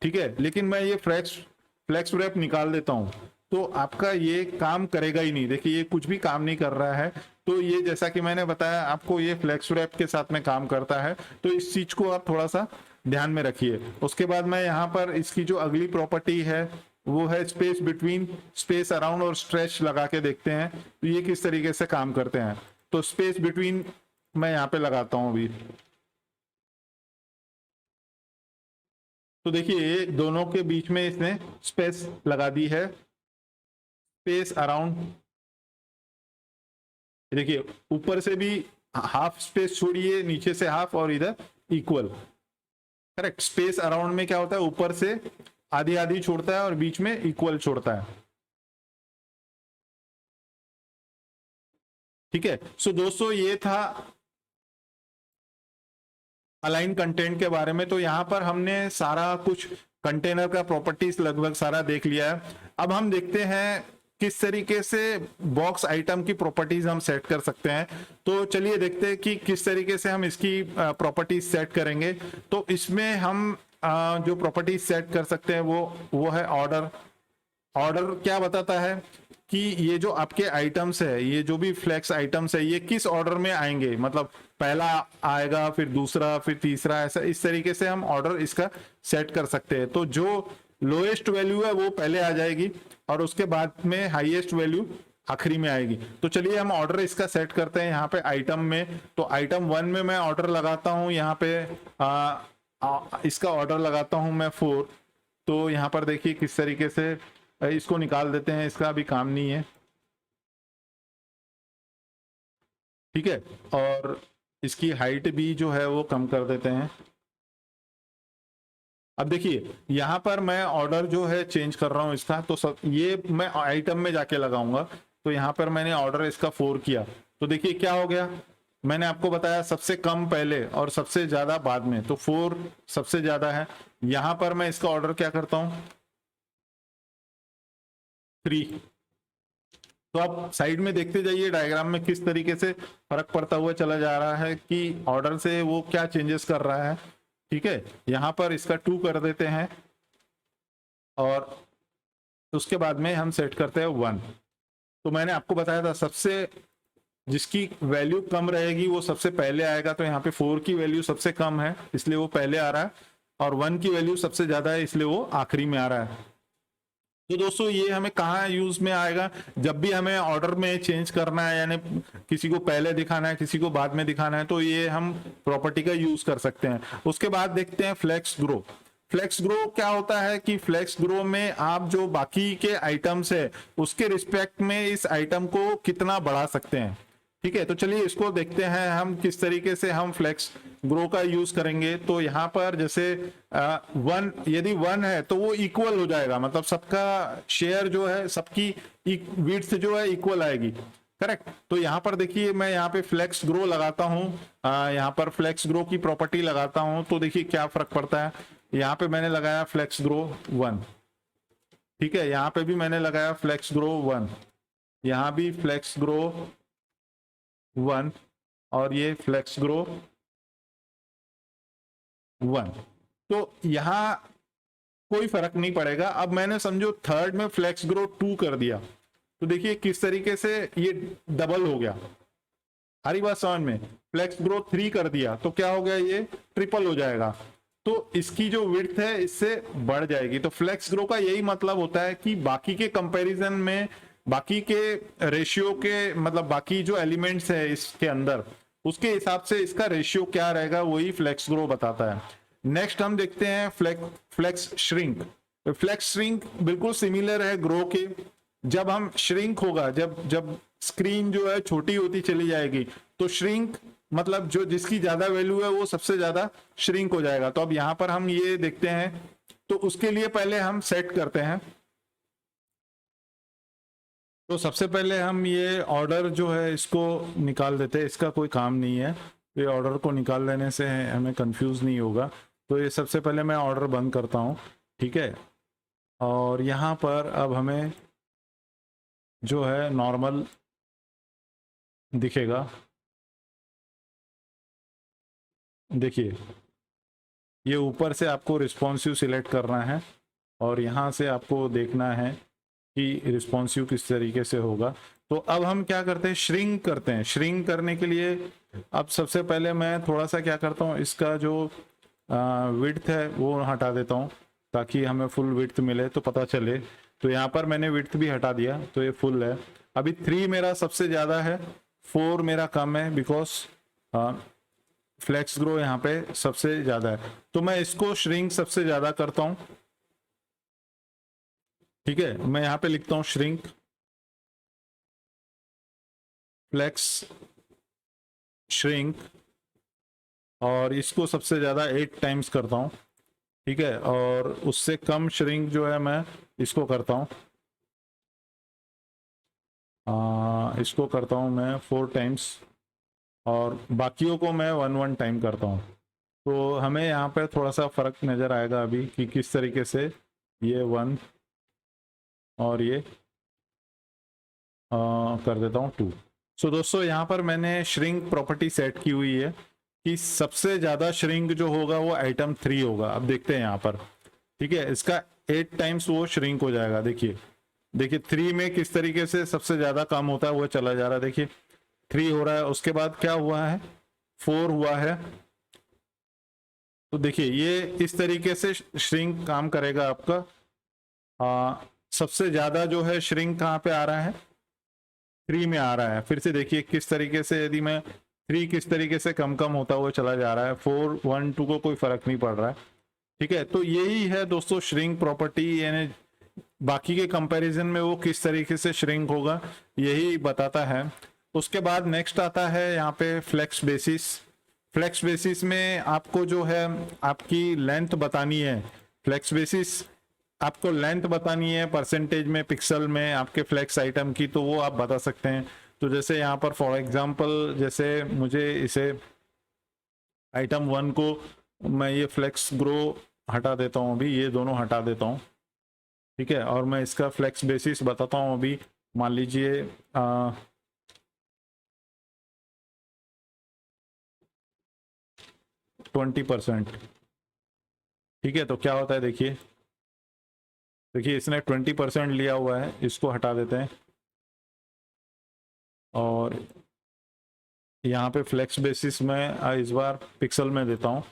ठीक है, लेकिन मैं ये फ्लेक्स रैप निकाल देता हूं तो आपका ये काम करेगा ही नहीं। देखिए ये कुछ भी काम नहीं कर रहा है। तो ये जैसा कि मैंने बताया आपको, ये फ्लेक्स रैप के साथ में काम करता है। तो इस चीज को आप थोड़ा सा ध्यान में रखिए। उसके बाद मैं यहाँ पर इसकी जो अगली प्रॉपर्टी है वो है स्पेस बिटवीन, स्पेस अराउंड और स्ट्रेच लगा के देखते हैं तो ये किस तरीके से काम करते हैं। तो स्पेस बिटवीन मैं यहाँ पे लगाता हूँ अभी। तो देखिए ये दोनों के बीच में इसने स्पेस लगा दी है। स्पेस अराउंड, देखिए ऊपर से भी हाफ स्पेस छोड़िए, नीचे से हाफ और इधर इक्वल। करेक्ट, स्पेस अराउंड में क्या होता है, ऊपर से आधी आधी छोड़ता है और बीच में इक्वल छोड़ता है। ठीक है, सो दोस्तों ये था अलाइन कंटेंट के बारे में। तो यहां पर हमने सारा कुछ कंटेनर का प्रॉपर्टीज लगभग सारा देख लिया है। अब हम देखते हैं किस तरीके से बॉक्स आइटम की प्रॉपर्टीज हम सेट कर सकते हैं। तो चलिए देखते हैं कि किस तरीके से हम इसकी प्रॉपर्टीज सेट करेंगे। तो इसमें हम जो प्रॉपर्टीज सेट कर सकते हैं वो है ऑर्डर। ऑर्डर क्या बताता है कि ये जो आपके आइटम्स है, ये जो भी फ्लेक्स आइटम्स है, ये किस ऑर्डर में आएंगे, मतलब पहला आएगा, फिर दूसरा, फिर तीसरा, ऐसा इस तरीके से हम ऑर्डर इसका सेट कर सकते हैं। तो जो लोएस्ट वैल्यू है वो पहले आ जाएगी और उसके बाद में हाईएस्ट वैल्यू आखिरी में आएगी। तो चलिए हम ऑर्डर इसका सेट करते हैं यहाँ पे आइटम में। तो आइटम 1 में मैं ऑर्डर लगाता हूँ यहाँ पे इसका ऑर्डर लगाता हूँ मैं 4। तो यहाँ पर देखिए किस तरीके से इसको निकाल देते हैं, इसका अभी काम नहीं है, ठीक है। और इसकी हाइट भी जो है वो कम कर देते हैं। अब देखिए यहाँ पर मैं ऑर्डर जो है चेंज कर रहा हूँ इसका, तो सब ये मैं आइटम में जाके लगाऊंगा। तो यहाँ पर मैंने ऑर्डर इसका 4 किया, तो देखिए क्या हो गया, मैंने आपको बताया सबसे कम पहले और सबसे ज्यादा बाद में, तो 4 सबसे ज्यादा है। यहाँ पर मैं इसका ऑर्डर क्या करता हूँ 3। तो आप साइड में देखते जाइए डायग्राम में किस तरीके से फर्क पड़ता हुआ चला जा रहा है कि ऑर्डर से वो क्या चेंजेस कर रहा है, ठीक है। यहाँ पर इसका 2 कर देते हैं और उसके बाद में हम सेट करते हैं 1। तो मैंने आपको बताया था सबसे जिसकी वैल्यू कम रहेगी वो सबसे पहले आएगा। तो यहाँ पे 4 की वैल्यू सबसे कम है इसलिए वो पहले आ रहा है, और 1 की वैल्यू सबसे ज्यादा है इसलिए वो आखिरी में आ रहा है। तो दोस्तों ये हमें कहाँ यूज में आएगा, जब भी हमें ऑर्डर में चेंज करना है, यानी किसी को पहले दिखाना है किसी को बाद में दिखाना है, तो ये हम प्रॉपर्टी का यूज कर सकते हैं। उसके बाद देखते हैं फ्लेक्स ग्रो। फ्लेक्स ग्रो क्या होता है कि फ्लेक्स ग्रो में आप जो बाकी के आइटम्स है उसके रिस्पेक्ट में इस आइटम को कितना बढ़ा सकते हैं, ठीक है। तो चलिए इसको देखते हैं हम किस तरीके से हम फ्लेक्स ग्रो का यूज करेंगे। तो यहाँ पर जैसे 1 यदि 1 है तो वो इक्वल हो जाएगा, मतलब सबका शेयर जो है सबकी विड्थ जो है इक्वल आएगी, करेक्ट। तो यहाँ पर देखिए मैं यहाँ पे फ्लेक्स ग्रो लगाता हूँ, यहाँ पर फ्लेक्स ग्रो की प्रॉपर्टी लगाता हूँ, तो देखिए क्या फर्क पड़ता है। यहाँ पे मैंने लगाया फ्लेक्स ग्रो 1, ठीक है। यहाँ पे भी मैंने लगाया फ्लेक्स ग्रो 1, यहाँ भी फ्लेक्स ग्रो 1 और ये फ्लेक्स ग्रो 1। तो यहां कोई फर्क नहीं पड़ेगा। अब मैंने समझो थर्ड में फ्लेक्स ग्रो 2 कर दिया, तो देखिए किस तरीके से ये डबल हो गया। हरी बात समझ में। फ्लेक्स ग्रो 3 कर दिया तो क्या हो गया, ये ट्रिपल हो जाएगा। तो इसकी जो विड्थ है इससे बढ़ जाएगी। तो फ्लेक्स ग्रो का यही मतलब होता है कि बाकी के कंपैरिजन में, बाकी के रेशियो के, मतलब बाकी जो एलिमेंट्स है इसके अंदर उसके हिसाब से इसका रेशियो क्या रहेगा वही फ्लेक्स ग्रो बताता है। नेक्स्ट हम देखते हैं फ्लेक्स श्रिंक। फ्लेक्स श्रिंक बिल्कुल सिमिलर है ग्रो के। जब हम श्रिंक होगा, जब स्क्रीन जो है छोटी होती चली जाएगी, तो श्रिंक मतलब जो जिसकी ज्यादा वैल्यू है वो सबसे ज्यादा श्रिंक हो जाएगा। तो अब यहां पर हम ये देखते हैं, तो उसके लिए पहले हम सेट करते हैं। तो सबसे पहले हम ये ऑर्डर जो है इसको निकाल देते हैं, इसका कोई काम नहीं है। ये ऑर्डर को निकाल लेने से हमें कंफ्यूज नहीं होगा। तो ये सबसे पहले मैं ऑर्डर बंद करता हूँ, ठीक है। और यहाँ पर अब हमें जो है नॉर्मल दिखेगा। देखिए ये ऊपर से आपको रिस्पॉन्सिव सिलेक्ट करना है और यहाँ से आपको देखना है कि रिस्पॉन्सिव किस तरीके से होगा। तो अब हम क्या करते हैं, श्रिंक करते हैं। श्रिंक करने के लिए अब सबसे पहले मैं थोड़ा सा क्या करता हूँ, इसका जो विड्थ है वो हटा देता हूँ ताकि हमें फुल विड्थ मिले तो पता चले। तो यहाँ पर मैंने विड्थ भी हटा दिया तो ये फुल है। अभी 3 मेरा सबसे ज़्यादा है, 4 मेरा कम है, बिकॉज फ्लेक्स ग्रो यहाँ पे सबसे ज़्यादा है। तो मैं इसको श्रिंक सबसे ज़्यादा करता हूँ, ठीक है। मैं यहाँ पे लिखता हूँ श्रिंक फ्लेक्स श्रिंक, और इसको सबसे ज़्यादा 8 टाइम्स करता हूँ, ठीक है। और उससे कम श्रिंक जो है मैं इसको करता हूँ, इसको करता हूँ मैं 4 टाइम्स, और बाकियों को मैं 1 टाइम करता हूँ। तो हमें यहाँ पे थोड़ा सा फ़र्क नज़र आएगा अभी कि किस तरीके से ये 1 और ये कर देता हूँ 2। सो दोस्तों यहाँ पर मैंने श्रिंक प्रॉपर्टी सेट की हुई है कि सबसे ज़्यादा श्रिंक जो होगा वो आइटम 3 होगा। अब देखते हैं यहाँ पर, ठीक है। इसका 8 टाइम्स वो श्रिंक हो जाएगा। देखिए देखिए 3 में किस तरीके से सबसे ज्यादा काम होता है वो चला जा रहा है, देखिए 3 हो रहा है, उसके बाद क्या हुआ है 4 हुआ है। तो देखिए ये इस तरीके से श्रिंक काम करेगा आपका। सबसे ज्यादा जो है श्रिंक कहाँ पे आ रहा है 3 में आ रहा है। फिर से देखिए किस तरीके से, यदि मैं 3 किस तरीके से कम कम होता हुआ चला जा रहा है, 4 1 2 को कोई फर्क नहीं पड़ रहा है। ठीक है, तो यही है दोस्तों श्रिंक प्रॉपर्टी, यानी बाकी के कंपैरिजन में वो किस तरीके से श्रिंक होगा यही बताता है। उसके बाद नेक्स्ट आता है यहाँ पे फ्लेक्स बेसिस। फ्लेक्स बेसिस में आपको जो है आपकी लेंथ बतानी है। फ्लेक्स बेसिस आपको लेंथ बतानी है परसेंटेज में, पिक्सल में आपके फ्लेक्स आइटम की, तो वो आप बता सकते हैं। तो जैसे यहाँ पर फॉर एग्जांपल जैसे मुझे इसे आइटम 1 को मैं ये फ्लेक्स ग्रो हटा देता हूँ, अभी ये दोनों हटा देता हूँ। ठीक है, और मैं इसका फ्लेक्स बेसिस बताता हूँ। अभी मान लीजिए 20%। ठीक है, तो क्या होता है देखिए, देखिए इसने 20% लिया हुआ है, इसको हटा देते हैं और यहाँ पे फ्लेक्स बेसिस में इस बार पिक्सल में देता हूँ,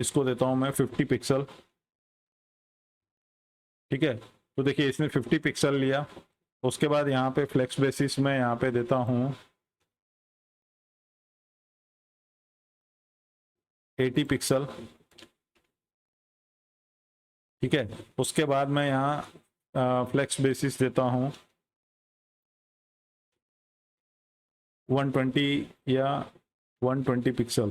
इसको देता हूँ मैं 50 पिक्सल। ठीक है, तो देखिए इसने 50 पिक्सल लिया। उसके बाद यहाँ पे फ्लेक्स बेसिस में यहाँ पे देता हूँ 80 पिक्सल। ठीक है, उसके बाद मैं यहाँ फ्लेक्स बेसिस देता हूँ 120 या 120 पिक्सल।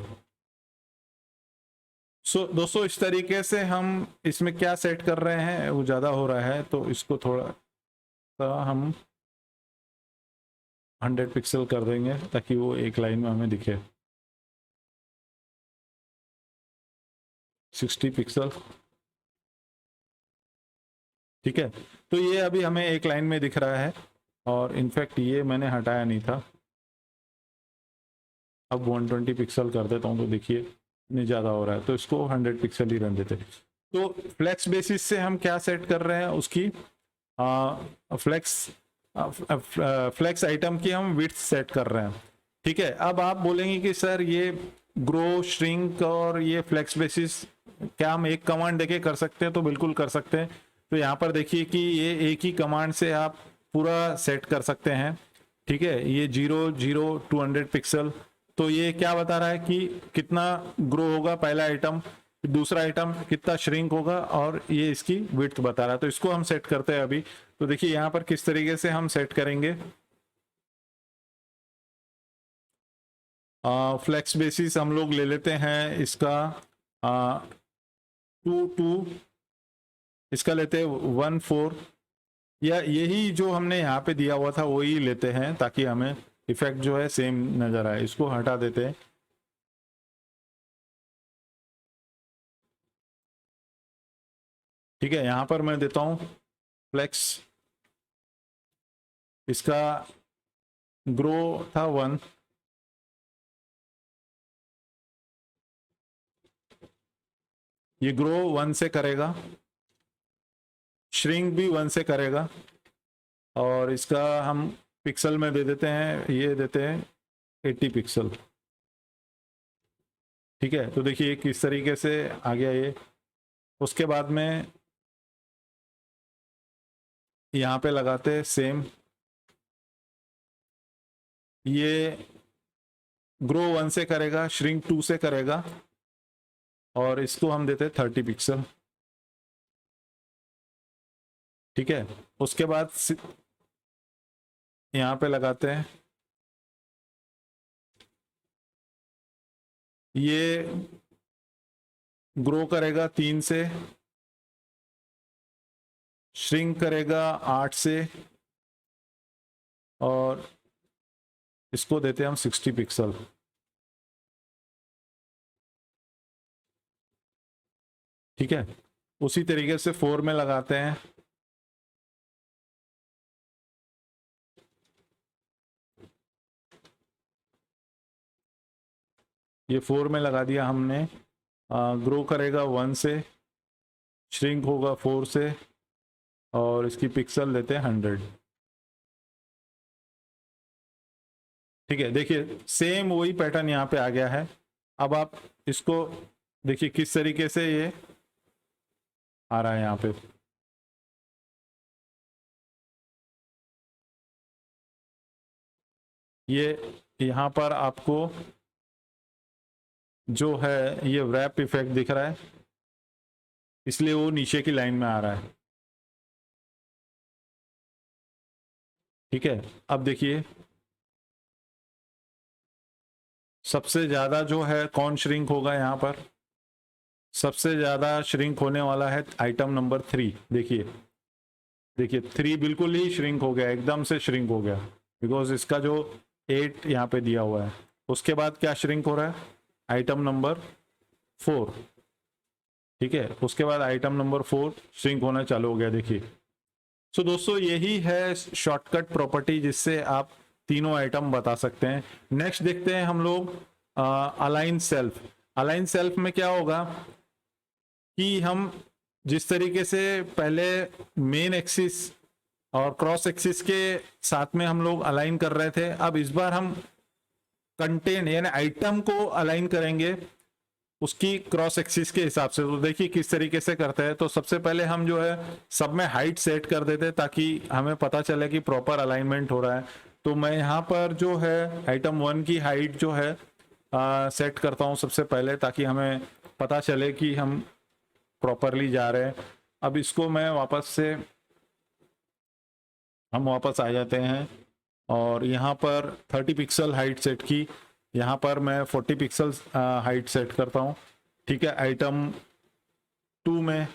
दोस्तों इस तरीके से हम इसमें क्या सेट कर रहे हैं, वो ज़्यादा हो रहा है तो इसको थोड़ा सा हम 100 पिक्सल कर देंगे ताकि वो एक लाइन में हमें दिखे। 60 पिक्सल। ठीक है, तो ये अभी हमें एक लाइन में दिख रहा है और इनफैक्ट ये मैंने हटाया नहीं था। अब 120 पिक्सल कर देता हूँ तो देखिए नहीं ज़्यादा हो रहा है, तो इसको 100 पिक्सल ही रहने देते। तो फ्लेक्स बेसिस से हम क्या सेट कर रहे हैं उसकी फ्लेक्स आइटम की हम विड्थ सेट कर रहे हैं। ठीक है, अब आप बोलेंगे कि सर ये ग्रो श्रिंक और ये फ्लेक्स बेसिस क्या हम एक कमांड देके कर सकते हैं? तो बिल्कुल कर सकते हैं। तो यहाँ पर देखिए कि ये एक ही कमांड से आप पूरा सेट कर सकते हैं। ठीक है, ये 0 0 200 पिक्सल, तो ये क्या बता रहा है कि कितना ग्रो होगा पहला आइटम, दूसरा आइटम कितना श्रिंक होगा, और ये इसकी विड्थ बता रहा है। तो इसको हम सेट करते हैं अभी। तो देखिए यहाँ पर किस तरीके से हम सेट करेंगे। फ्लेक्स बेसिस हम लोग ले लेते हैं इसका 2 इसका लेते हैं 1 4, या यही जो हमने यहाँ पे दिया हुआ था वही लेते हैं ताकि हमें इफेक्ट जो है सेम नजर आए। इसको हटा देते हैं। ठीक है, यहाँ पर मैं देता हूँ फ्लेक्स, इसका ग्रो था 1, ये ग्रो 1 से करेगा, श्रिंक भी 1 से करेगा, और इसका हम पिक्सल में दे देते हैं, ये देते हैं 80 पिक्सल। ठीक है, तो देखिए किस तरीके से आ गया ये। उसके बाद में यहाँ पे लगाते हैं सेम, ये ग्रो 1 से करेगा, श्रिंक 2 से करेगा, और इसको हम देते हैं 30 पिक्सल। ठीक है, उसके बाद यहाँ पे लगाते हैं, ये ग्रो करेगा 3 से, श्रिंक करेगा 8 से, और इसको देते हैं हम 60 पिक्सल। ठीक है, उसी तरीके से 4 में लगाते हैं, ये 4 में लगा दिया हमने। ग्रो करेगा 1 से, श्रिंक होगा 4 से, और इसकी पिक्सल लेते हैं 100। ठीक है, देखिए सेम वही पैटर्न यहाँ पे आ गया है। अब आप इसको देखिए किस तरीके से ये आ रहा है यहाँ पे। ये यहाँ पर आपको जो है ये रैप इफेक्ट दिख रहा है, इसलिए वो नीचे की लाइन में आ रहा है। ठीक है, अब देखिए सबसे ज्यादा जो है कौन श्रिंक होगा यहाँ पर, सबसे ज्यादा श्रिंक होने वाला है आइटम नंबर 3। देखिए देखिए 3 बिल्कुल ही श्रिंक हो गया, एकदम से श्रिंक हो गया, बिकॉज इसका जो 8 यहाँ पे दिया हुआ है। उसके बाद क्या श्रिंक हो रहा है, आइटम नंबर 4। ठीक है, उसके बाद आइटम नंबर 4 श्रिंक होना चालू हो गया। देखिए सो दोस्तों यही है शॉर्टकट प्रॉपर्टी जिससे आप तीनों आइटम बता सकते हैं। नेक्स्ट देखते हैं हम लोग अलाइन सेल्फ। अलाइन सेल्फ में क्या होगा कि हम जिस तरीके से पहले मेन एक्सिस और क्रॉस एक्सिस के साथ में हम लोग अलाइन कर रहे थे, अब इस बार हम कंटेंट यानी आइटम को अलाइन करेंगे उसकी क्रॉस एक्सिस के हिसाब से। तो देखिए किस तरीके से करते हैं। तो सबसे पहले हम जो है सब में हाइट सेट कर देते हैं ताकि हमें पता चले कि प्रॉपर अलाइनमेंट हो रहा है। तो मैं यहाँ पर जो है आइटम 1 की हाइट जो है सेट करता हूँ सबसे पहले, ताकि हमें पता चले कि हम प्रॉपरली जा रहे हैं। अब इसको मैं हम वापस आ जाते हैं और यहाँ पर 30 पिक्सल हाइट सेट की, यहाँ पर मैं 40 पिक्सल्स हाइट सेट करता हूँ। ठीक है, आइटम 2 में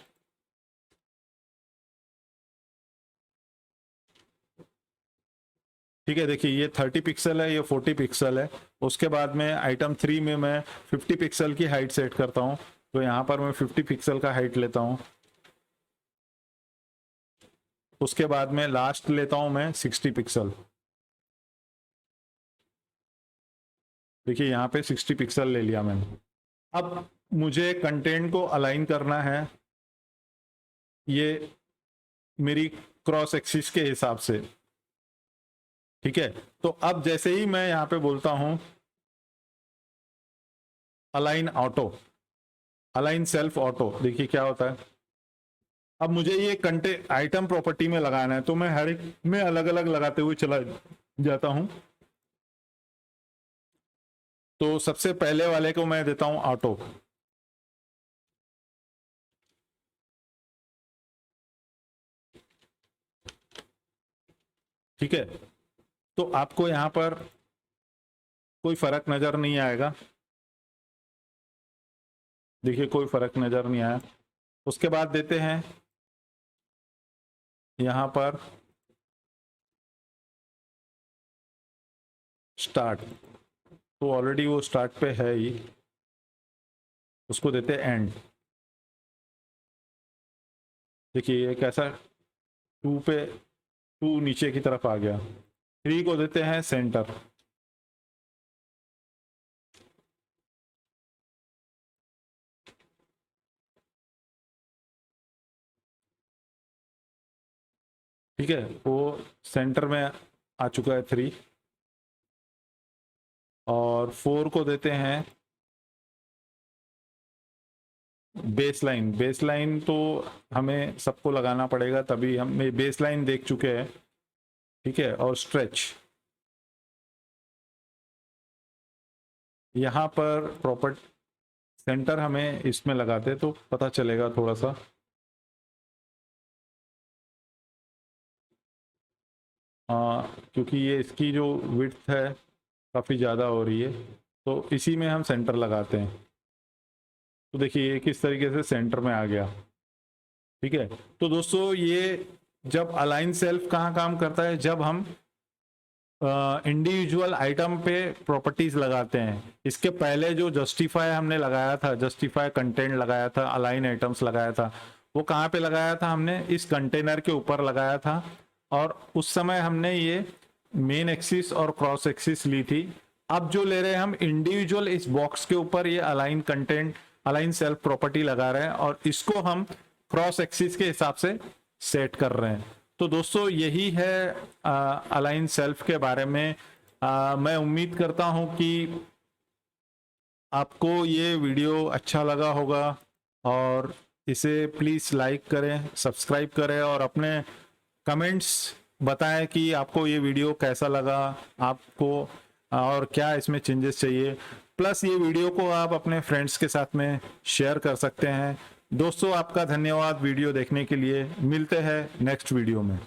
ठीक है, देखिए ये 30 पिक्सल है, ये 40 पिक्सल है। उसके बाद में आइटम 3 में मैं 50 पिक्सल की हाइट सेट करता हूँ। तो यहाँ पर मैं 50 पिक्सल का हाइट लेता हूँ। उसके बाद में लास्ट लेता हूँ मैं 60 पिक्सल। देखिए यहाँ पे 60 पिक्सल ले लिया मैंने। अब मुझे कंटेंट को अलाइन करना है ये मेरी क्रॉस एक्सिस के हिसाब से। ठीक है, तो अब जैसे ही मैं यहाँ पे बोलता हूं align auto, align self auto, देखिए क्या होता है। अब मुझे ये कंटेंट आइटम प्रॉपर्टी में लगाना है, तो मैं हर एक में अलग अलग लगाते हुए चला जाता हूं। तो सबसे पहले वाले को मैं देता हूं ऑटो। ठीक है, तो आपको यहां पर कोई फर्क नजर नहीं आएगा। देखिए कोई फर्क नजर नहीं आया। उसके बाद देते हैं यहां पर स्टार्ट, तो ऑलरेडी वो स्टार्ट पे है ही, उसको देते हैं एंड। देखिए ये कैसा 2 पे 2 नीचे की तरफ आ गया। 3 को देते हैं सेंटर। ठीक है, वो सेंटर में आ चुका है 3। और 4 को देते हैं बेस लाइन। बेस लाइन तो हमें सबको लगाना पड़ेगा, तभी हम बेस लाइन देख चुके हैं। ठीक है, और स्ट्रेच यहाँ पर प्रॉपर सेंटर हमें इसमें लगाते तो पता चलेगा थोड़ा सा। क्योंकि ये इसकी जो विड्थ है काफ़ी ज़्यादा हो रही है, तो इसी में हम सेंटर लगाते हैं। तो देखिए ये किस तरीके से सेंटर में आ गया। ठीक है, तो दोस्तों ये जब अलाइन सेल्फ कहाँ काम करता है, जब हम इंडिविजुअल आइटम पे प्रॉपर्टीज लगाते हैं। इसके पहले जो जस्टिफाई हमने लगाया था, जस्टिफाई कंटेंट लगाया था, अलाइन आइटम्स लगाया था, वो कहाँ पे लगाया था, हमने इस कंटेनर के ऊपर लगाया था। और उस समय हमने ये मेन एक्सिस और क्रॉस एक्सिस ली थी। अब जो ले रहे हैं हम इंडिविजुअल इस बॉक्स के ऊपर ये align content, align self property लगा रहे हैं, और इसको हम क्रॉस एक्सिस के हिसाब से सेट कर रहे हैं। तो दोस्तों यही है अलाइन सेल्फ के बारे में। मैं उम्मीद करता हूं कि आपको ये वीडियो अच्छा लगा होगा और इसे प्लीज़ लाइक करें, सब्सक्राइब करें और अपने कमेंट्स बताएं कि आपको ये वीडियो कैसा लगा आपको और क्या इसमें चेंजेस चाहिए। प्लस ये वीडियो को आप अपने फ्रेंड्स के साथ में शेयर कर सकते हैं। दोस्तों आपका धन्यवाद वीडियो देखने के लिए। मिलते हैं नेक्स्ट वीडियो में।